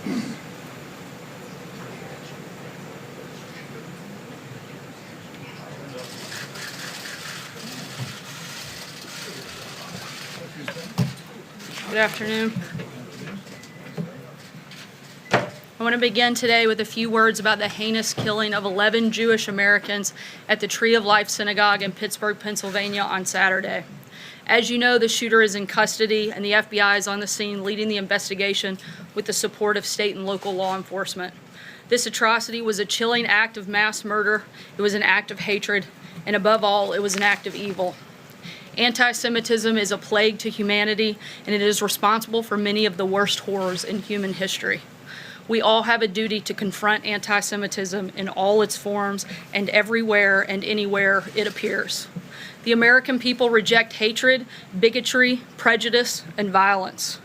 Good afternoon. I want to begin today with a few words about the heinous killing of 11 Jewish Americans at the Tree of Life Synagogue in Pittsburgh, Pennsylvania on Saturday. As you know, the shooter is in custody and the FBI is on the scene leading the investigation with the support of state and local law enforcement. This atrocity was a chilling act of mass murder, it was an act of hatred, and above all, it was an act of evil. Anti-Semitism is a plague to humanity, and it is responsible for many of the worst horrors in human history. We all have a duty to confront anti-Semitism in all its forms and everywhere and anywhere it appears. The American people reject hatred, bigotry, prejudice, and violence.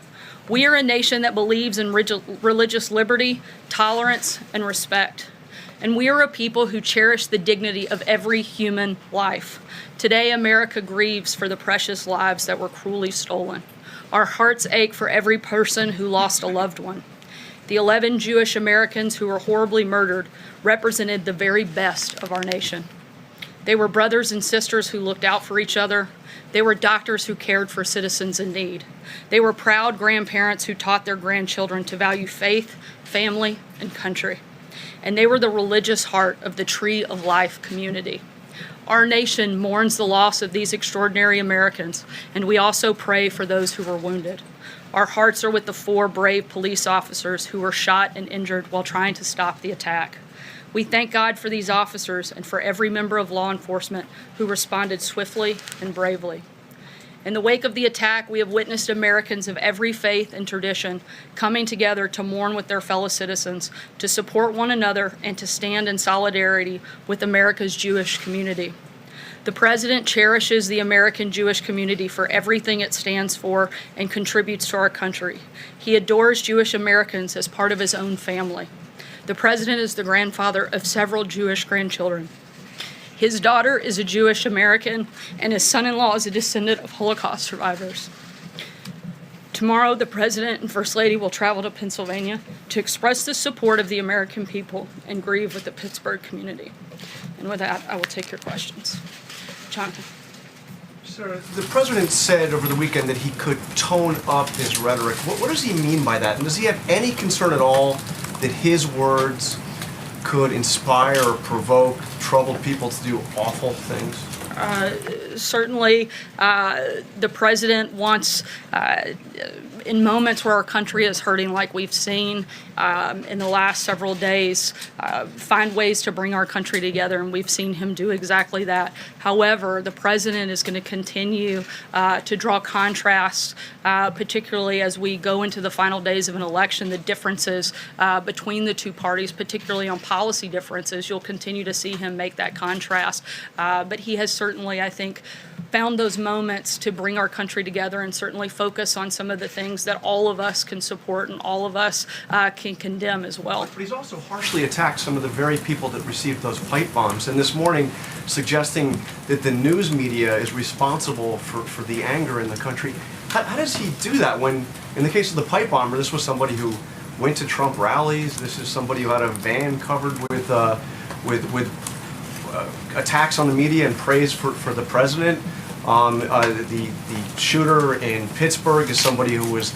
We are a nation that believes in religious liberty, tolerance, and respect. And we are a people who cherish the dignity of every human life. Today, America grieves for the precious lives that were cruelly stolen. Our hearts ache for every person who lost a loved one. The 11 Jewish Americans who were horribly murdered represented the very best of our nation. They were brothers and sisters who looked out for each other. They were doctors who cared for citizens in need. They were proud grandparents who taught their grandchildren to value faith, family, and country. And they were the religious heart of the Tree of Life community. Our nation mourns the loss of these extraordinary Americans, and we also pray for those who were wounded. Our hearts are with the 4 brave police officers who were shot and injured while trying to stop the attack. We thank God for these officers and for every member of law enforcement who responded swiftly and bravely. In the wake of the attack, we have witnessed Americans of every faith and tradition coming together to mourn with their fellow citizens, to support one another, and to stand in solidarity with America's Jewish community. The President cherishes the American Jewish community for everything it stands for and contributes to our country. He adores Jewish Americans as part of his own family. The President is the grandfather of several Jewish grandchildren. His daughter is a Jewish American, and his son-in-law is a descendant of Holocaust survivors. Tomorrow, the President and First Lady will travel to Pennsylvania to express the support of the American people and grieve with the Pittsburgh community. And with that, I will take your questions. Jonathan. Sir, the President said over the weekend that he could tone up his rhetoric. What does he mean by that? And does he have any concern at all that his words could inspire or provoke troubled people to do awful things? Certainly, the President wants, in moments where our country is hurting like we've seen in the last several days, find ways to bring our country together, and we've seen him do exactly that. However, the President is going to continue to draw contrasts, particularly as we go into the final days of an election, the differences between the two parties, particularly on policy differences. You'll continue to see him make that contrast, but he has certainly, I think, found those moments to bring our country together and certainly focus on some of the things that all of us can support and all of us can condemn as well. But he's also harshly attacked some of the very people that received those pipe bombs, and this morning suggesting that the news media is responsible for the anger in the country. How does he do that when, in the case of the pipe bomber, this was somebody who went to Trump rallies, this is somebody who had a van covered with attacks on the media and praise for the president. The shooter in Pittsburgh is somebody who was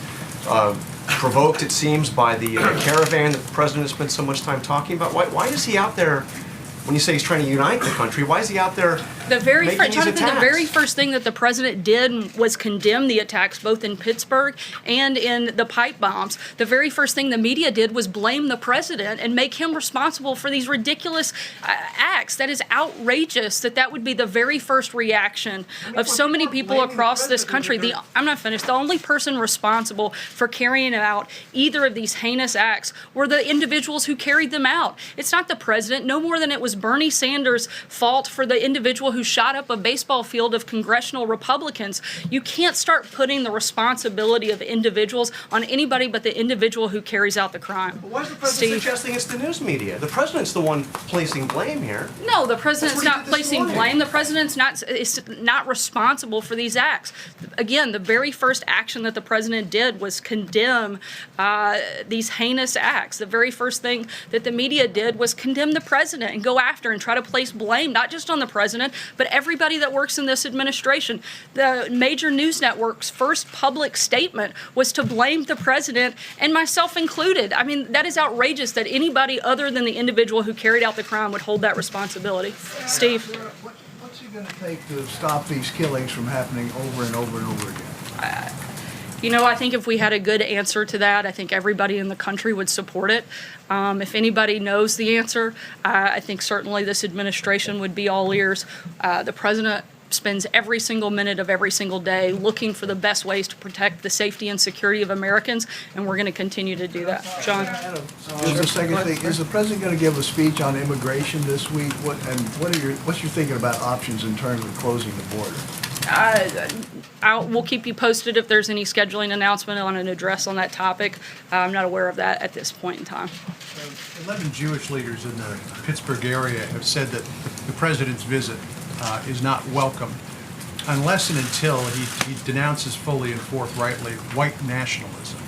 provoked, it seems, by the Caravan that the president has spent so much time talking about. Why is he out there, when you say he's trying to unite the country, why is he out there Jonathan, the very first thing that the president did was condemn the attacks both in Pittsburgh and in the pipe bombs. The very first thing the media did was blame the president and make him responsible for these ridiculous acts. That is outrageous that would be the very first reaction of so many people across this country. I'm not finished. The only person responsible for carrying out either of these heinous acts were the individuals who carried them out. It's not the president, no more than it was was Bernie Sanders' fault for the individual who shot up a baseball field of congressional Republicans. You can't start putting the responsibility of individuals on anybody but the individual who carries out the crime. Why is the president suggesting it's the news media? The president's the one placing blame here. No, the president's not placing morning. blame. The president's not responsible for these acts. Again, the very first action that the president did was condemn these heinous acts. The very first thing that the media did was condemn the president and go after and try to place blame, not just on the president, but everybody that works in this administration. The major news network's first public statement was to blame the president, and myself included. I mean, that is outrageous that anybody other than the individual who carried out the crime would hold that responsibility. Steve? What's it going to take to stop these killings from happening over and over and over again? You know, I think if we had a good answer to that, I think everybody in the country would support it. If anybody knows the answer, I think certainly this administration would be all ears. The president spends every single minute of every single day looking for the best ways to protect the safety and security of Americans, and we're going to continue to do that. John? There's a second thing. Is the president going to give a speech on immigration this week? What's your thinking about options in terms of closing the border? We'll keep you posted if there's any scheduling announcement on an address on that topic. I'm not aware of that at this point in time. 11 Jewish leaders in the Pittsburgh area have said that the president's visit is not welcome unless and until he denounces fully and forthrightly white nationalism.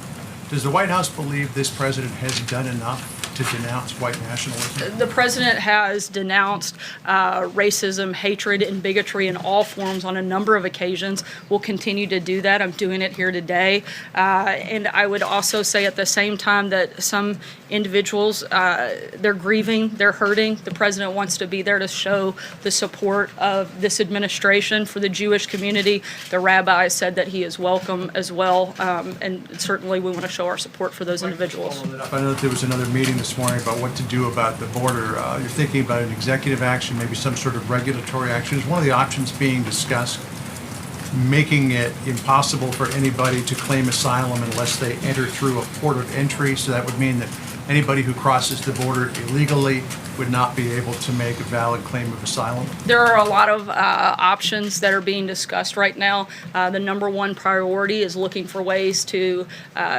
Does the White House believe this president has done enough to denounce white nationalism? The president has denounced racism, hatred, and bigotry in all forms on a number of occasions. We'll continue to do that. I'm doing it here today. And I would also say at the same time that some individuals, they're grieving, they're hurting. The president wants to be there to show the support of this administration for the Jewish community. The rabbi said that he is welcome as well. And certainly we want to show our support for those individuals. I know that there was another meeting this morning about what to do about the border. You're thinking about an executive action, maybe some sort of regulatory action. Is one of the options being discussed making it impossible for anybody to claim asylum unless they enter through a port of entry? So that would mean that anybody who crosses the border illegally would not be able to make a valid claim of asylum? There are a lot of options that are being discussed right now. The number one priority is looking for ways to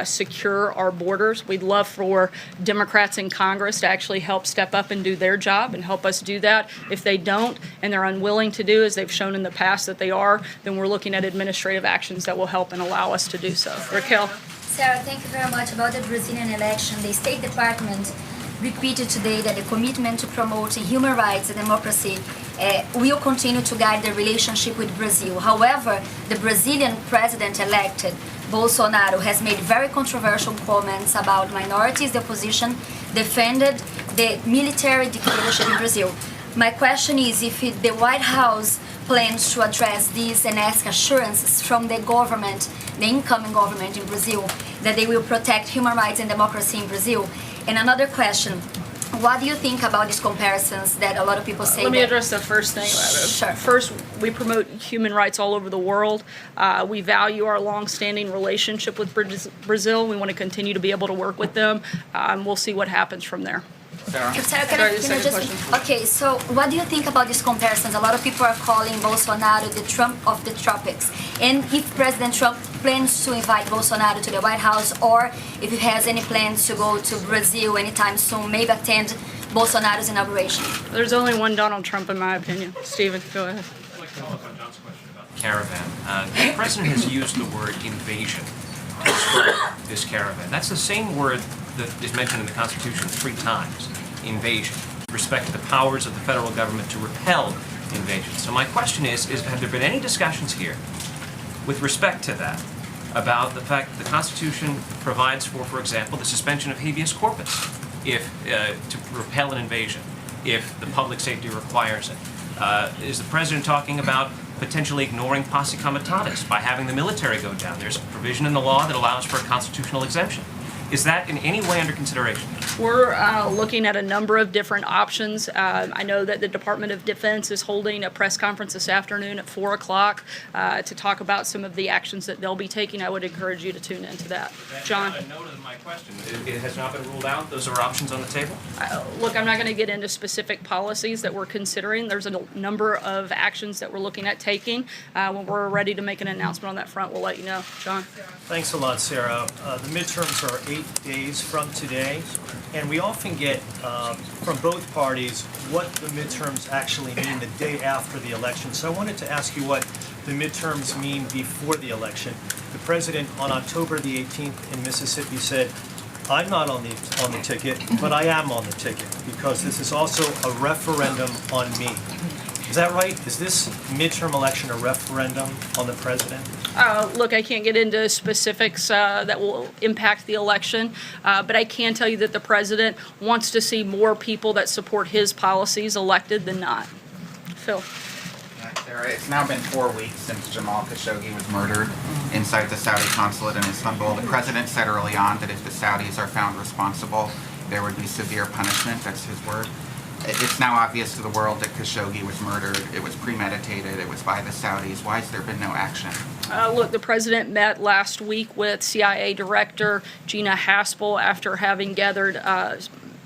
secure our borders. We'd love for Democrats in Congress to actually help step up and do their job and help us do that. If they don't and they're unwilling to do, as they've shown in the past that they are, then we're looking at administrative actions that will help and allow us to do so. Raquel? Sarah, thank you very much. About the Brazilian election, the State Department repeated today that the commitment to promoting human rights and democracy will continue to guide the relationship with Brazil. However, the Brazilian president-elected, Bolsonaro, has made very controversial comments about minorities. The opposition defended the military dictatorship in Brazil. My question is if the White House plans to address this and ask assurances from the government, the incoming government in Brazil, that they will protect human rights and democracy in Brazil. And another question, what do you think about these comparisons that a lot of people say? Let me address the first thing. Sure. First, we promote human rights all over the world. We value our long-standing relationship with Brazil. We want to continue to be able to work with them. We'll see what happens from there. Sarah, can Sorry, I the second question. Okay, so what do you think about these comparisons? A lot of people are calling Bolsonaro the Trump of the tropics. And if President Trump plans to invite Bolsonaro to the White House, or if he has any plans to go to Brazil anytime soon, maybe attend Bolsonaro's inauguration. There's only one Donald Trump, in my opinion. Stephen, go ahead. I'd like to follow up on John's question about Caravan. The president has used the word invasion to describe this caravan. That's the same word that is mentioned in the Constitution 3 times, invasion, with respect to the powers of the federal government to repel invasion. So my question is have there been any discussions here with respect to that about the fact that the Constitution provides for example, the suspension of habeas corpus if to repel an invasion, if the public safety requires it? Is the president talking about potentially ignoring posse comitatus by having the military go down? There's a provision in the law that allows for a constitutional exemption. Is that in any way under consideration? We're looking at a number of different options. I know that the Department of Defense is holding a press conference this afternoon at 4 o'clock to talk about some of the actions that they'll be taking. I would encourage you to tune into that. John? That's not a note of my question. It has not been ruled out. Those are options on the table? Look, I'm not going to get into specific policies that we're considering. There's a number of actions that we're looking at taking. When we're ready to make an announcement on that front, we'll let you know. John? Thanks a lot, Sarah. The midterms are 8 days from today, and we often get from both parties what the midterms actually mean the day after the election. So I wanted to ask you what the midterms mean before the election. The president on October the 18th in Mississippi said, I'm not on the ticket, but I am on the ticket because this is also a referendum on me. Is that right? Is this midterm election a referendum on the president? Look, I can't get into specifics that will impact the election, but I can tell you that the president wants to see more people that support his policies elected than not. Phil. Sarah, it's now been 4 weeks since Jamal Khashoggi was murdered inside the Saudi consulate in Istanbul. The president said early on that if the Saudis are found responsible, there would be severe punishment. That's his word. It's now obvious to the world that Khashoggi was murdered. It was premeditated. It was by the Saudis. Why has there been no action? Look, the president met last week with CIA Director Gina Haspel after having gathered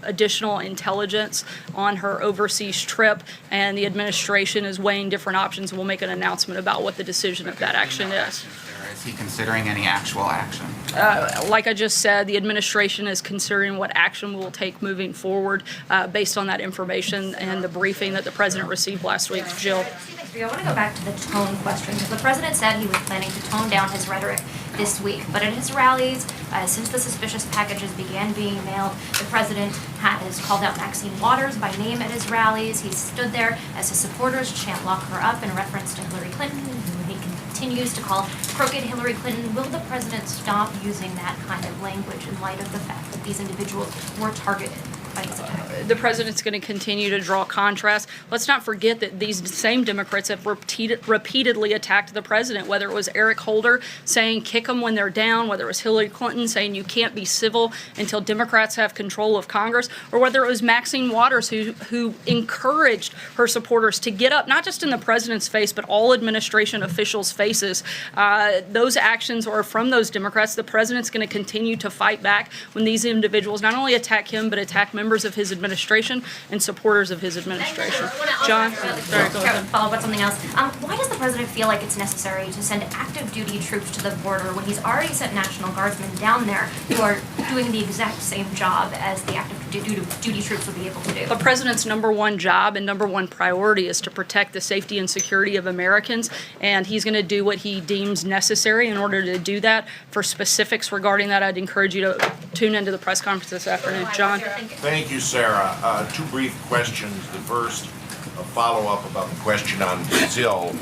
additional intelligence on her overseas trip, and the administration is weighing different options and will make an announcement about what the decision of that action is. Is he considering any actual action? Like I just said, the administration is considering what action we'll take moving forward based on that information and the briefing that the president received last week. Jill. I want to go back to the tone question, because the president said he was planning to tone down his rhetoric this week. But at his rallies, since the suspicious packages began being mailed, the president has called out Maxine Waters by name at his rallies. He's stood there as his supporters chant "lock her up" in reference to Hillary Clinton, who he continues to call crooked Hillary Clinton. Will the president stop using that kind of language in light of the fact that these individuals were targeted by his attack? The president's going to continue to draw contrast. Let's not forget that these same Democrats have repeatedly attacked the president, whether it was Eric Holder saying kick them when they're down, whether it was Hillary Clinton saying you can't be civil until Democrats have control of Congress, or whether it was Maxine Waters who encouraged her supporters to get up, not just in the president's face, but all administration officials' faces. Those actions are from those Democrats. The president's going to continue to fight back when these individuals not only attack him, but attack members of his administration and supporters of his administration. John? Sorry, go ahead. Follow up on something else. Why does the president feel like it's necessary to send active duty troops to the border when he's already sent National Guardsmen down there who are doing the exact same job as the active duty troops would be able to do? The president's number one job and number one priority is to protect the safety and security of Americans, and he's going to do what he deems necessary in order to do that. For specifics regarding that, I'd encourage you to tune into the press conference this afternoon. John? Thank you, Sarah. Two brief questions. The first, a follow-up about the question on Brazil.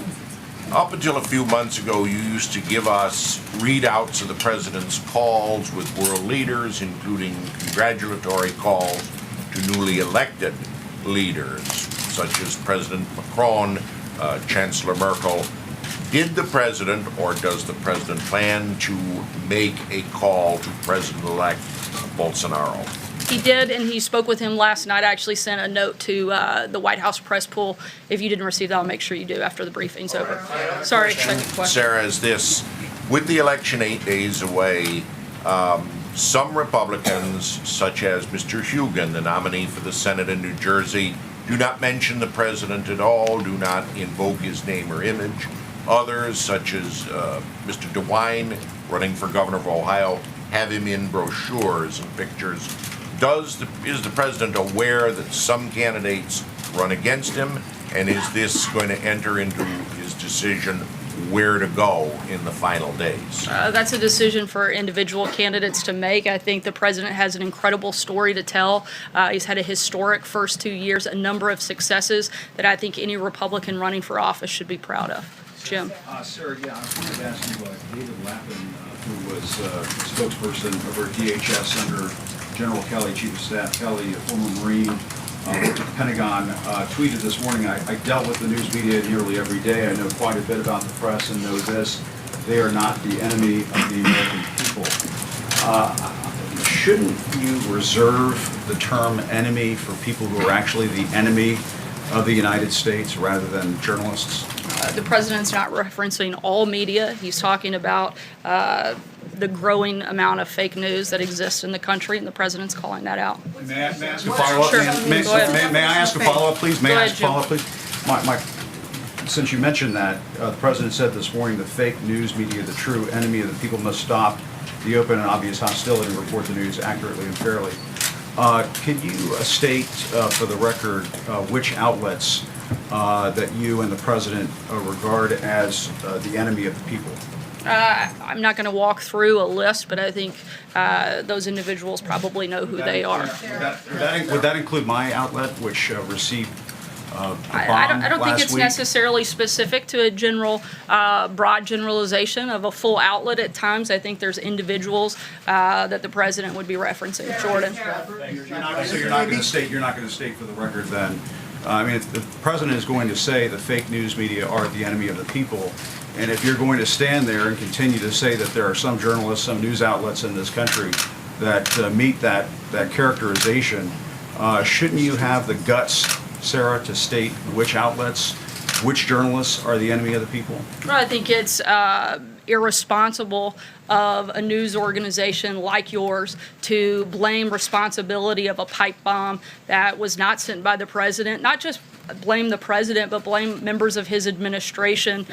Up until a few months ago, you used to give us readouts of the president's calls with world leaders, including congratulatory calls to newly elected leaders, such as President Macron, Chancellor Merkel. Did the president, or does the president plan to make a call to President-elect Bolsonaro? He did, and he spoke with him last night. I actually sent a note to the White House press pool. If you didn't receive that, I'll make sure you do after the briefing's over. Sorry, second question. Sarah, is this, with the election 8 days away, some Republicans, such as Mr. Hugan, the nominee for the Senate in New Jersey, do not mention the president at all, do not invoke his name or image. Others, such as Mr. DeWine, running for governor of Ohio, have him in brochures and pictures. Is the president aware that some candidates run against him, and is this going to enter into his decision where to go in the final days? That's a decision for individual candidates to make. I think the president has an incredible story to tell. He's had a historic first 2 years, a number of successes that I think any Republican running for office should be proud of. Jim. Sarah, I wanted to ask you, David Lappin, who was spokesperson over at DHS under General Kelly, Chief of Staff Kelly, a former Marine, worked at the Pentagon, tweeted this morning, I dealt with the news media nearly every day. I know quite a bit about the press and know this. They are not the enemy of the American people. shouldn't you reserve the term enemy for people who are actually the enemy of the United States rather than journalists? The president's not referencing all media. He's talking about the growing amount of fake news that exists in the country, and the president's calling that out. May I ask a follow-up? Sure. May Go ahead. I ask a follow-up, please? May Go I ahead, ask a follow-up, please? Since you mentioned that, the president said this morning the fake news media, the true enemy of the people, must stop the open and obvious hostility and report the news accurately and fairly. Could you state for the record which outlets that you and the president regard as the enemy of the people? I'm not going to walk through a list, but I think those individuals probably know who they are. Would that include my outlet, which received the bomb I don't think last it's week? necessarily specific to a general, broad generalization of a full outlet at times. I think there's individuals that the president would be referencing. Jordan. So you're not going to state for the record then, I mean, if the president is going to say the fake news media are the enemy of the people, and if you're going to stand there and continue to say that there are some journalists, some news outlets in this country that meet that characterization, shouldn't you have the guts, Sarah, to state which outlets, which journalists are the enemy of the people? Well, I think it's irresponsible of a news organization like yours to blame responsibility of a pipe bomb that was not sent by the president, not just blame the president, but blame members of his administration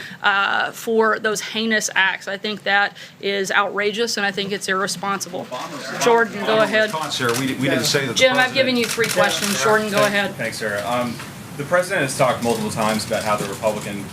for those heinous acts. I think that is outrageous, and I think it's irresponsible. Jordan, go ahead. Sarah, we didn't say that the Jim, president... I've given you 3 questions. Jordan, go ahead. Thanks, Sarah. The president has talked multiple times about how the Republican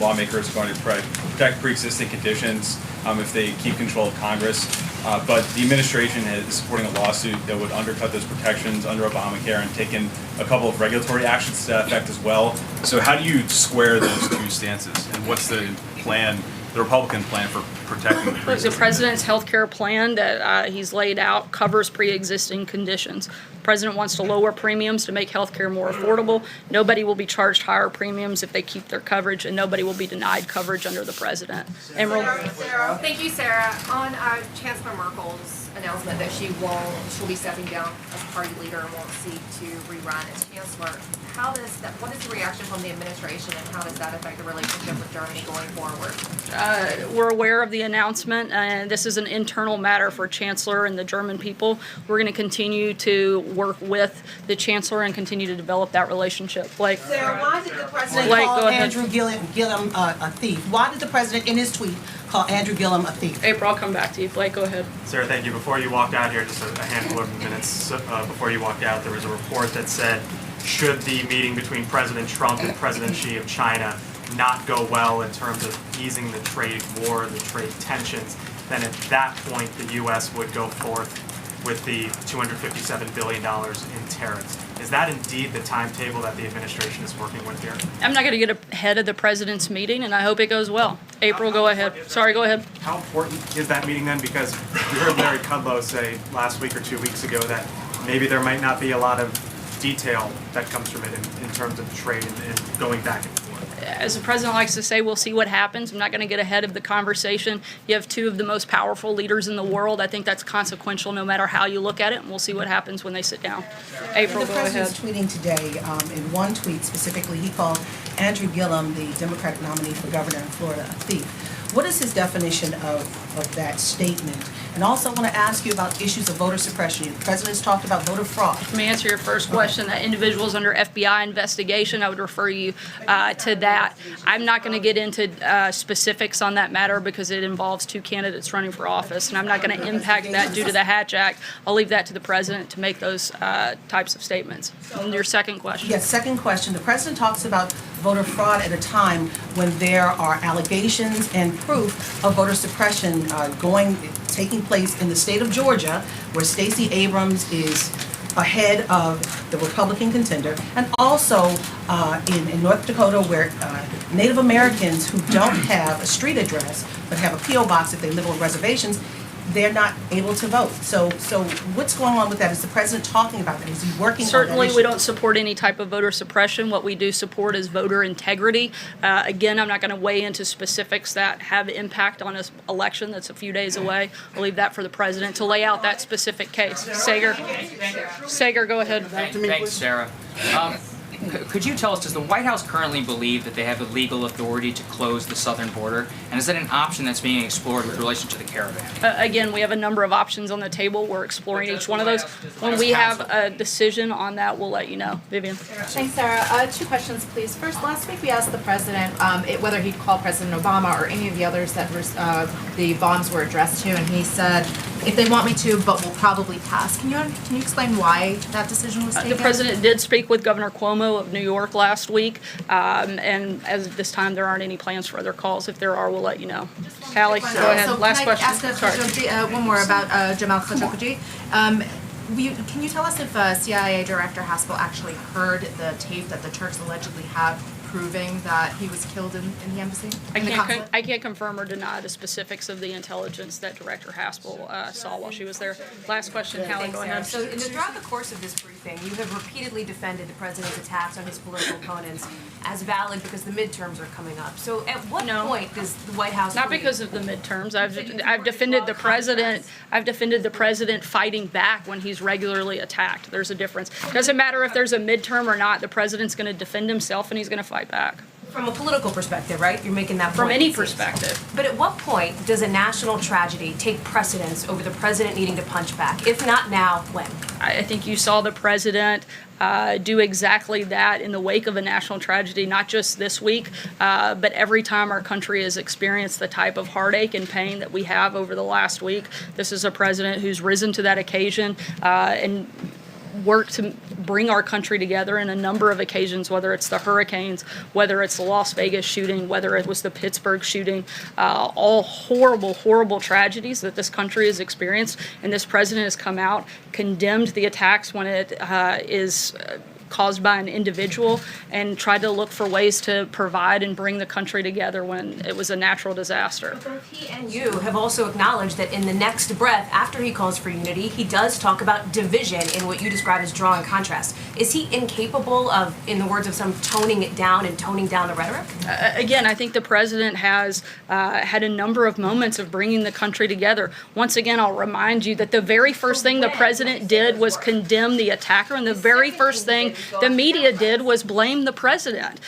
lawmakers are going to protect pre-existing conditions if they keep control of Congress. But the administration is supporting a lawsuit that would undercut those protections under Obamacare and taken a couple of regulatory actions to that effect as well. So how do you square those two stances? And what's the plan, the Republican plan for protecting the Look, the president's health care plan that he's laid out covers pre-existing conditions. The president wants to lower premiums to make health care more affordable. Nobody will be charged higher premiums if they keep their coverage, and nobody will be denied coverage under the president. Emerald? Thank you, Sarah. On Chancellor Merkel's announcement that she'll be stepping down as party leader and won't seek to rerun as chancellor, what is the reaction from the administration, and how does that affect the relationship with Germany going forward? We're aware of the announcement, and this is an internal matter for Chancellor and the German people. We're going to continue to work with the Chancellor and continue to develop that relationship. Blake? Sarah, why did the president Blake, call go ahead. Andrew Gillum a thief? Why did the president, in his tweet, call Andrew Gillum a thief? April, I'll come back to you. Blake, go ahead. Sarah, thank you. Before you walked out here, just a handful of minutes before you walked out, there was a report that said, should the meeting between President Trump and President Xi of China not go well in terms of easing the trade war, the trade tensions, then at that point the U.S. would go forth with the $257 billion in tariffs. Is that indeed the timetable that the administration is working with here? I'm not going to get ahead of the president's meeting, and I hope it goes well. April, go ahead. Sorry, go ahead. How important is that meeting then? Because we heard Larry Kudlow say last week or 2 weeks ago that maybe there might not be a lot of detail that comes from it in terms of trade and going back and forth. As the president likes to say, we'll see what happens. I'm not going to get ahead of the conversation. You have 2 of the most powerful leaders in the world. I think that's consequential no matter how you look at it, and we'll see what happens when they sit down. April, The go ahead. president's tweeting today, in one tweet specifically, he called Andrew Gillum, the Democratic nominee for governor in Florida, a thief. What is his definition of that statement? And also I want to ask you about issues of voter suppression. The president's talked about voter fraud. Let me answer your first question. That individuals under FBI investigation, I would refer you to that. I'm not going to get into specifics on that matter because it involves 2 candidates running for office, and I'm not going to impact that due to the Hatch Act. I'll leave that to the president to make those types of statements. And your second question. Yes, second question. The president talks about voter fraud at a time when there are allegations and proof of voter suppression taking place in the state of Georgia, where Stacey Abrams is ahead of the Republican contender, and also in North Dakota, where Native Americans who don't have a street address but have a P.O. box if they live on reservations, they're not able to vote. So what's going on with that? Is the president talking about that? Is he working on that Certainly, issue? we don't support any type of voter suppression. What we do support is voter integrity. Again, I'm not going to weigh into specifics that have impact on this election that's a few days away. I'll leave that for the president to lay out that specific case. Sager, go ahead. Thanks, Sarah. Could you tell us, does the White House currently believe that they have the legal authority to close the southern border? And is that an option that's being explored with relation to the Caravan? Again, we have a number of options on the table. We're exploring each one of those. When we have a decision on that, we'll let you know. Vivian. Thanks, Sarah. 2 questions, please. First, last week we asked the president whether he'd call President Obama or any of the others that the bombs were addressed to, and he said, if they want me to, but will probably pass. Can you explain why that decision was taken? The president did speak with Governor Cuomo of New York last week, and as of this time, there aren't any plans for other calls. If there are, we'll let you know. Hallie, go ahead. So Last can I question. ask one more about Jamal Khashoggi? Can you tell us if CIA Director Haspel actually heard the tape that the Turks allegedly have proving that he was killed in the embassy? I can't confirm or deny the specifics of the intelligence that Director Haspel saw while she was there. Last question, Hallie, go ahead. So throughout the course of this briefing, you have repeatedly defended the president's attacks on his political opponents as valid because the midterms are coming up. So at what point does the White House Not because of the midterms. I've defended the president. I've defended the president fighting back when he's regularly attacked. There's a difference. Doesn't matter if there's a midterm or not. The president's going to defend himself and he's going to fight back. From a political perspective, right? You're making that point. From any perspective. But at what point does a national tragedy take precedence over the president needing to punch back? If not now, when? I think you saw the president do exactly that in the wake of a national tragedy, not just this week, but every time our country has experienced the type of heartache and pain that we have over the last week. This is a president who's risen to that occasion and worked to bring our country together in a number of occasions, whether it's the hurricanes, whether it's the Las Vegas shooting, whether it was the Pittsburgh shooting, all horrible, horrible tragedies that this country has experienced. And this president has come out, condemned the attacks when it is caused by an individual, and tried to look for ways to provide and bring the country together when it was a natural disaster. Both he and you have also acknowledged that in the next breath, after he calls for unity, he does talk about division in what you describe as draw and contrast. Is he incapable of, in the words of some, toning it down and toning down the rhetoric? Again, I think the president has had a number of moments of bringing the country together. Once again, I'll remind you that the very first thing the president did was condemn the attacker, and the very first thing the media did was blame the president.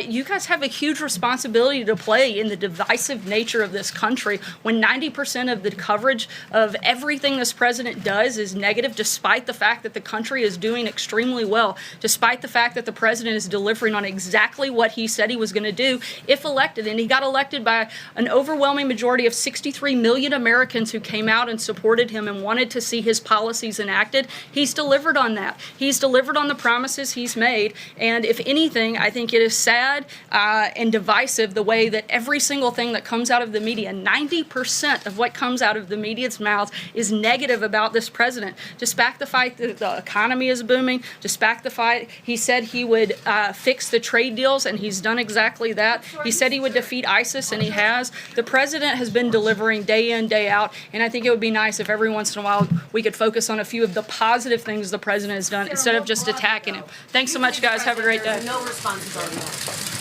You guys have a huge responsibility to play in the divisive nature of this country when 90% of the coverage of everything this president does is negative, despite the fact that the country is doing extremely well, despite the fact that the president is delivering on exactly what he said he was going to do if elected. And he got elected by an overwhelming majority of 63 million Americans who came out and supported him and wanted to see his policies enacted. He's delivered on that. He's delivered on the promises he's made, and if anything, I think it is sad and divisive the way that every single thing that comes out of the media, 90% of what comes out of the media's mouths is negative about this president. Despite the fact that the economy is booming, despite the fact he said he would fix the trade deals, and he's done exactly that. He said he would defeat ISIS, and he has. The president has been delivering day in, day out, and I think it would be nice if every once in a while we could focus on a few of the positive things the president has done instead of just attacking him. Thanks so much, guys. Have a great day. No responses on that.